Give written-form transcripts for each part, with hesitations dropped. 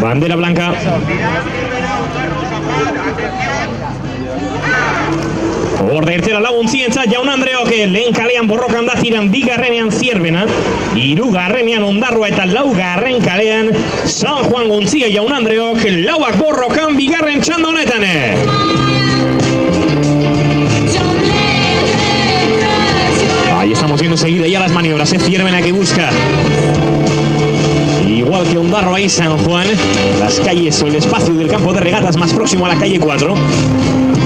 Bandera blanca. Orde ertzera laguntzientzat Jaun Andreok lehen kalean borrokan da ziren, bigarrenean Zierbena, hirugarrenean Ondarroa eta laugarren kalean San Juan Gontzia. Jaun Andreok lauak borrokan bigarren txanda honetan. Ahí estamos viendo enseguida ya las maniobras, Zierbena que busca, igual que Ondarroa y San Juan, las calles o el espacio del campo de regatas más próximo a la calle 4.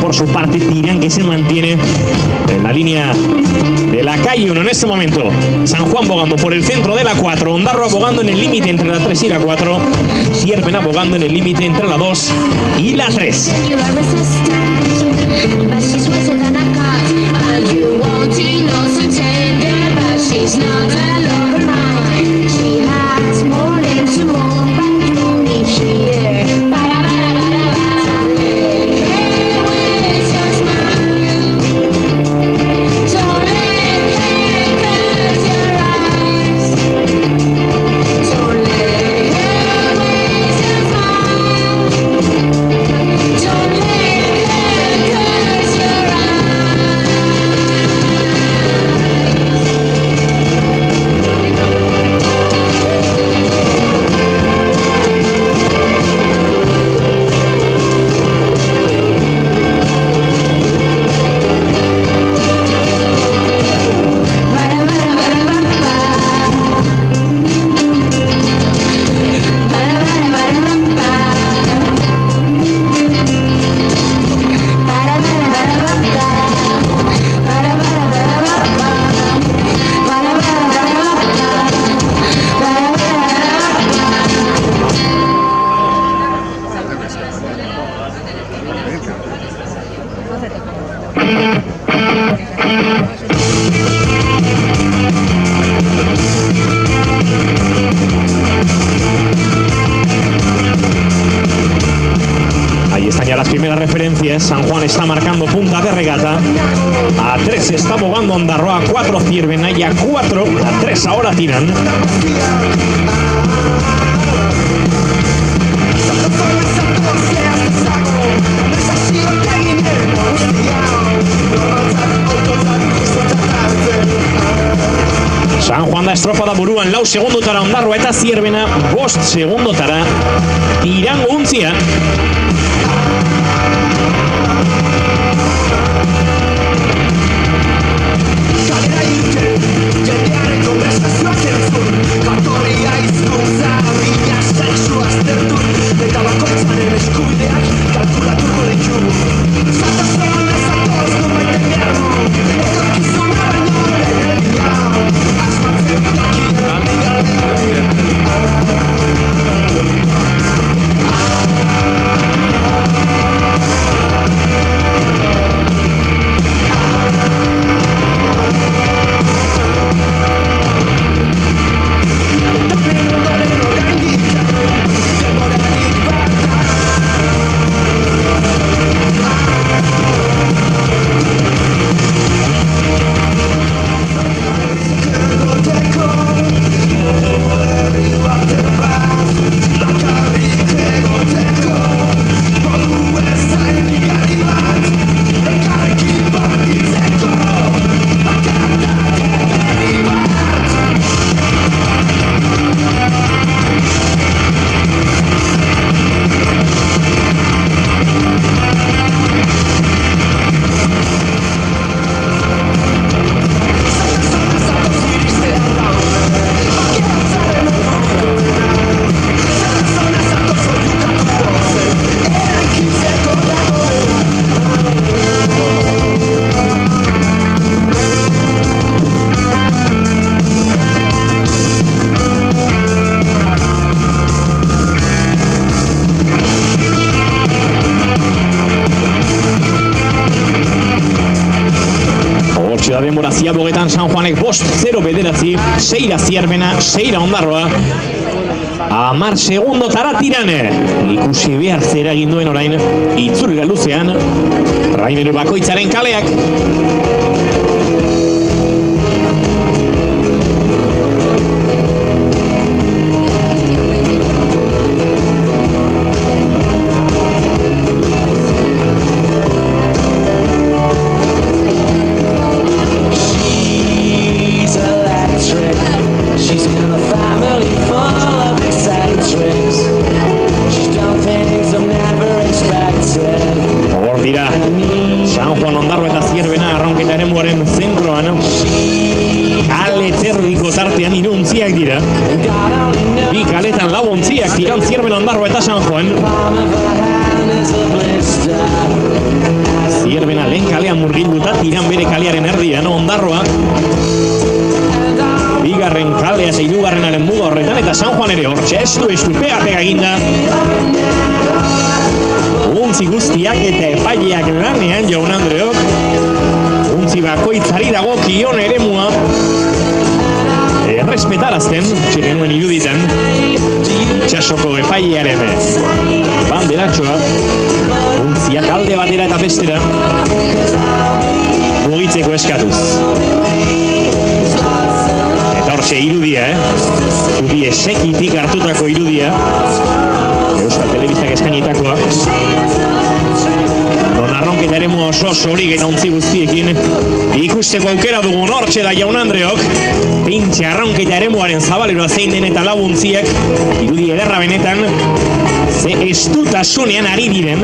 Por su parte, Tirán, que se mantiene en la línea de la calle 1 en este momento. San Juan bogando por el centro de la 4, Ondarroa bogando en el límite entre la 3 y la 4, Zierbena bogando en el límite entre la 2 y la 3. Ahí están ya las primeras referencias. San Juan está marcando punta de regata. A 3 está bogando Ondarroa, a 4 Zierbena y a 4, a 3 ahora Tirán. San Juan da estropada buruan, lau segundotara Ondarroa eta Zierbena, 5 segundotara Tirán Gontzia. Denbora ziabogetan San Juanek 5-0 bederatzi, 6 Zierbena, 6 Ondarroa. 10 segundotara Tirane. Ikusi behar zera egin duen orain itzulera luzean Rainer bakoitzaren kaleak. kalean iruntziak dira. Bi kaletan laguntziak tiran Zierben, Ondarroa eta San Juan. Zierbena lehen kalean murgilduta, tiran bere kalearen erdian, Ondarroa. Bigarren kalea eta hirugarrenaren muga horretan, eta San Juan ere hortxe, estupea pegaginda. Untzi guztiak eta epaileak lanean, Jaun Andreok. Untzi bakoitzari dago kion eremua errespetarazten, txekenuen iruditan, itxasoko epailearen banderatxoa, untziak alde batera eta bestera mugitzeko eskatuz. Eta hortxe irudia, Zubie sekitik hartutako irudia, Euskal Telebistak eskainitakoa. Non arronketa eremu oso horik eta untzi guztiekin ikusteko aukera dugun hortxe da Jaun Andreok. Pintxe arronketa eremuaren zabaleroa zein den eta laguntziak irudi ederra benetan. Ze estutasunean ari diren.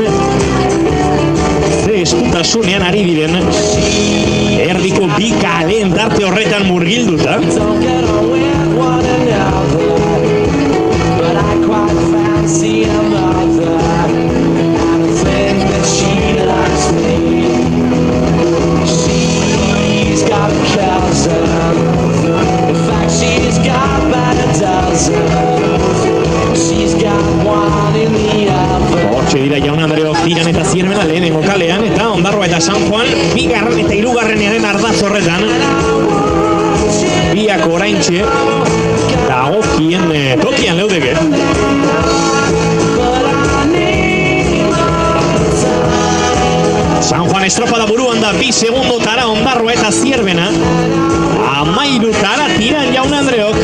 Erdiko bi kaleen tarte horretan murgilduta. Hortxe dira Jaun Andreok tiran eta Zierbena lehenengo kalean, eta Ondarroa eta San Juan bigarren eta hirugarrenearen ardaz horretan. Biak oraintxe dagokien tokian leudeke. San Juan estropada buruan da, 2 segundotara Ondarroa eta Zierbena. 13tara tiran Jaun Andreok.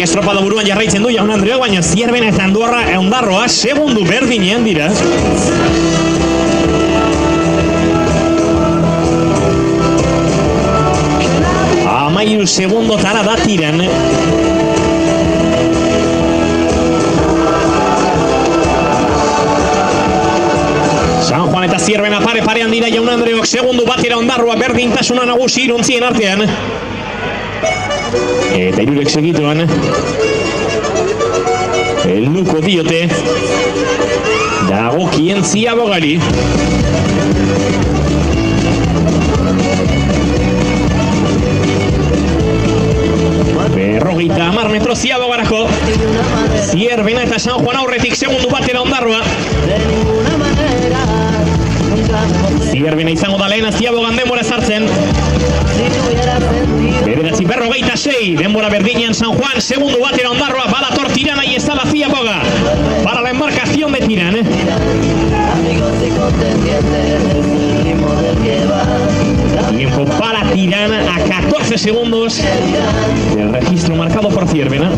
Estropada buruan jarraitzen du Jaun Andreok, baina Zierbena eta Ondarroa segundu berdinean dira. Amairu segundotara da tiran. San Juan eta Zierbena pare-parean dira Jaun Andreok, segundu batera Ondarroa berdintasuna nagusi iruntzien artean. Eta irurek segituan helduko diote dagokien Ziabogari. Berrogeita 10 metro Ziabogarako. Zierbena eta San Juan aurretik segundu batera Ondarroa. Zierbena izango da lehena Ziabogan denbora ezartzen. Bederatzi 56, denbora berdinean San Juan, segundu batera Ondarroa, badator tiran, ahí está la Ziaboga para la embarcación de Tiran. Tiempo para Tiran a 14 segundos del registro marcado por Zierbena.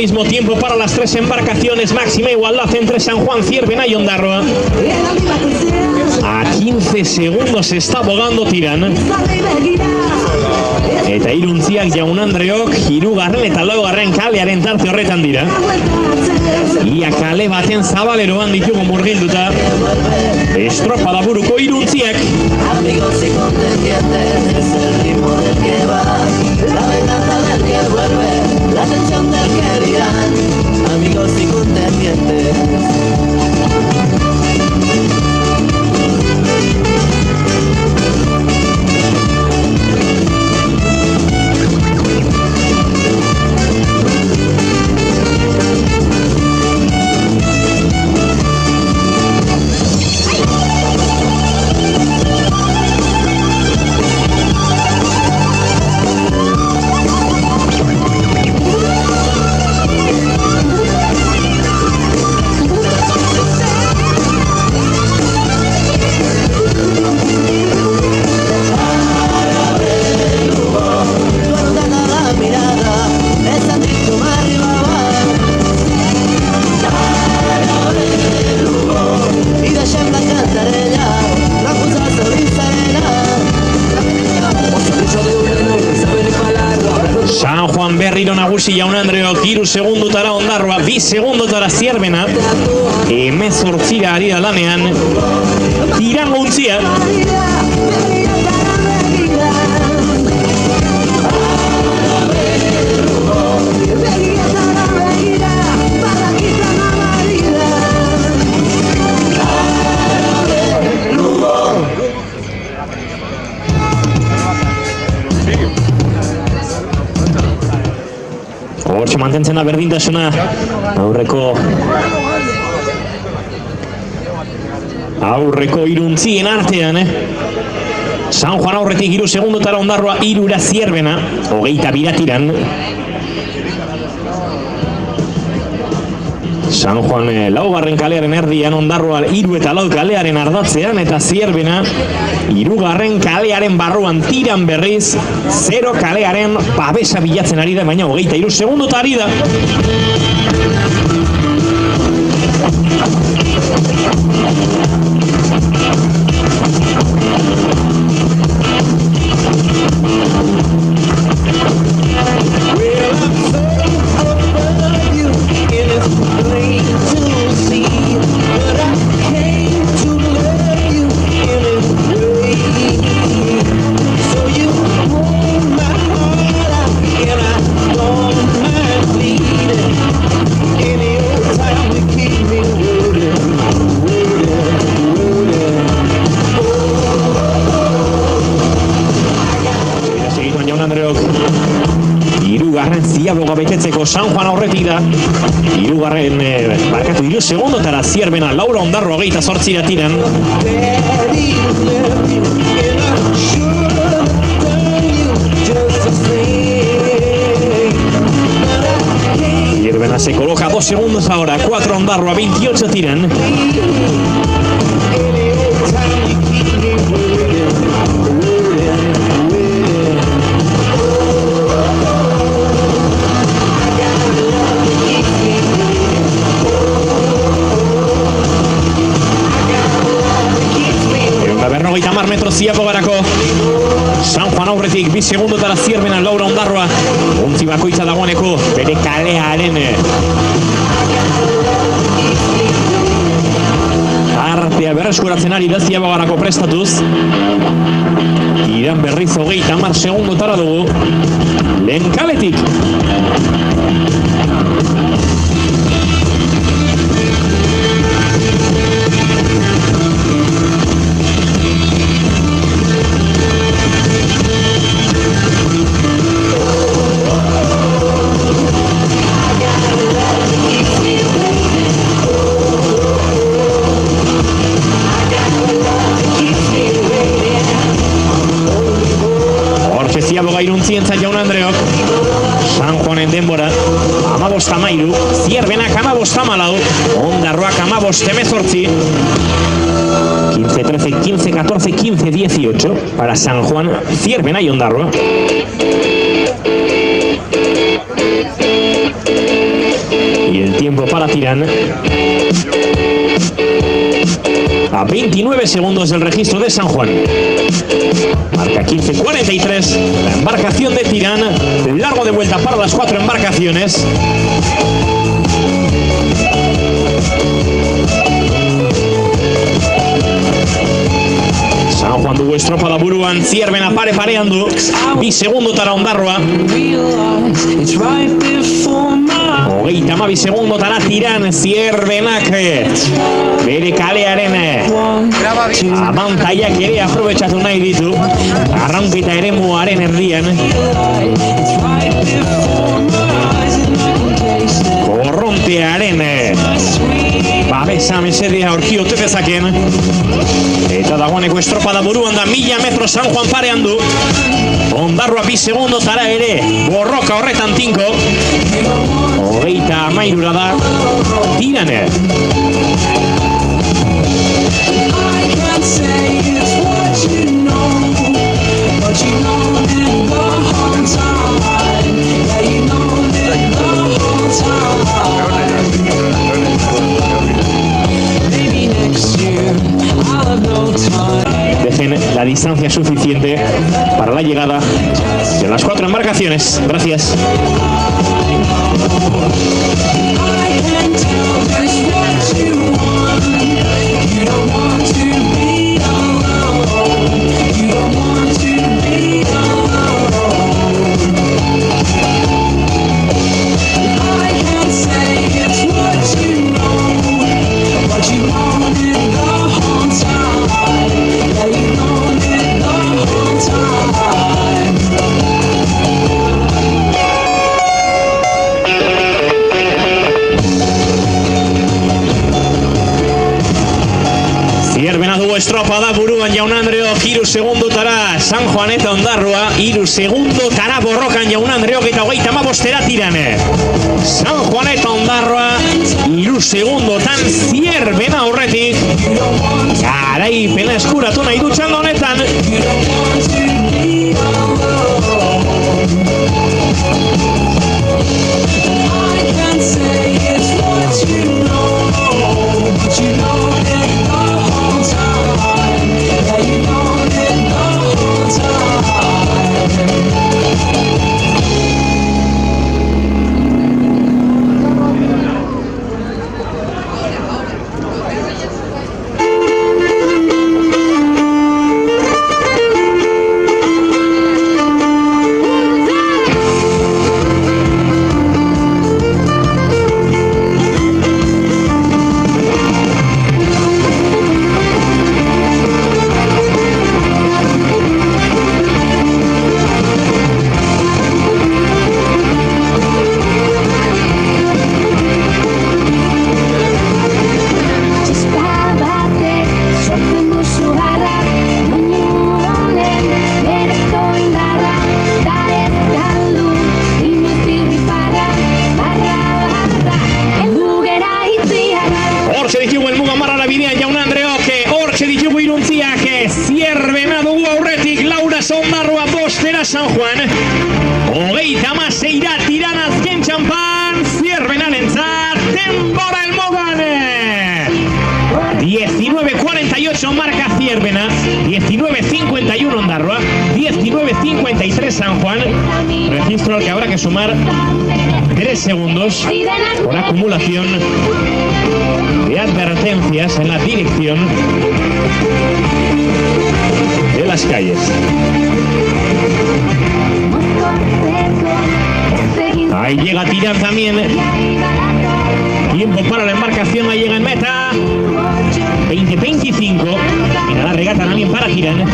Mismo tiempo para las 3 embarcaciones, máxima igualdad entre San Juan, Zierbena y Ondarroa. A 15 segundos está abogando Tiran. Eta iruntziak Jaun Andreok, hirugarren eta laugarren kalearen tarte horretan dira. Ia kale baten zabaleroan ditugu murgilduta. Estropada buruko iruntziak. Amigos y contendientes, es el ritmo del que va, la venganza del que vuelve, la tensión del que dirán, amigos y contendientes. Juan berriro nagusi Jaun Andreok, 3 segundotara Ondarroa, 2 segundotara Zierbena, 18 ari da lanean, Tiran gontzia. Hortxe mantentzen da berdintasuna aurreko iruntzien artean, San Juan aurretik 3 segundotara Ondarroa, 3 Zierbena, 22 Tiran. San Juan laugarren kalearen erdian, Ondarroa 3 eta 4 kalearen ardatzean, eta Zierbena 3 kalearen barruan Tiran berriz 0 kalearen babesa bilatzen ari da, baina 23 segundota ari da. Ziaboga betetzeko San Juan aurretik da, 3 segundotara Zierbena, Laura Ondarroa 28 Tiran. Zierbena se coloca 2 segundos ahora, 4 Ondarroa, 28 Tiran. Metro Ziabogarako San Juan aurretik 2 segundotara Zierbena, Laura Ondarroa, ontzi bakoitza dagoeneko bere kalearen artea berreskuratzen ari da Ziabogarako prestatuz. Tiran berriz 30 segundotara dugu lehen kaletik. Ziaboga iruntzientzat Jaun Andreok, San Juanen denbora 15-13, Zierbenak 15-14, Ondarroak 15-18, 15-13, 15-14, 15-18 para San Juan, Zierbena y Ondarroa. Y el tiempo para Tiran. A 29 segundos del registro de San Juan. Marca 15-43. La embarcación de Tiran. Largo de vuelta para las 4 embarcaciones. San Juan dugu estropada buruan, Zierbena pareandu, 2 segundotara Ondarroa. 32 segundotara Tiran, Zierbenak bere kalearen abantaiak ere aprobetxatu nahi ditu, arraunketa eremuaren erdian. Korrontearen babesa mesedea aurki ote dezaken. Eta dagoeneko estropada buruan da, 1000 metro San Juan parean du. Ondarroa 2 segundotara ere borroka horretan tinko. 33 da Tirane. dejen la distancia suficiente para la llegada de las 4 embarcaciones. Gracias. Estropa da buruan jaun Andreok, hiru segundotara San Juaneta Ondarroa, hiru segundotara borrokan jaun Andreok eta 35 tirane. San Juaneta Ondarroa, hiru segundotan Zierbena aurretik. Garaipena eskuratu nahi du txanda honetan. Ondarroa bostera San Juan, 36 tiran azken txampan Zierbenarentzat denbora helmugan. 19:48 marca Zierbena, 19:51 Ondarroa, 19:53 San Juan. Registro al que habrá que sumar 3 segundos por acumulación de advertencias en la dirección de las calles. Ahí llega Tirán también. Tiempo para la embarcación, ahí llega en meta. 20:25. Mira la regata también para Tirán.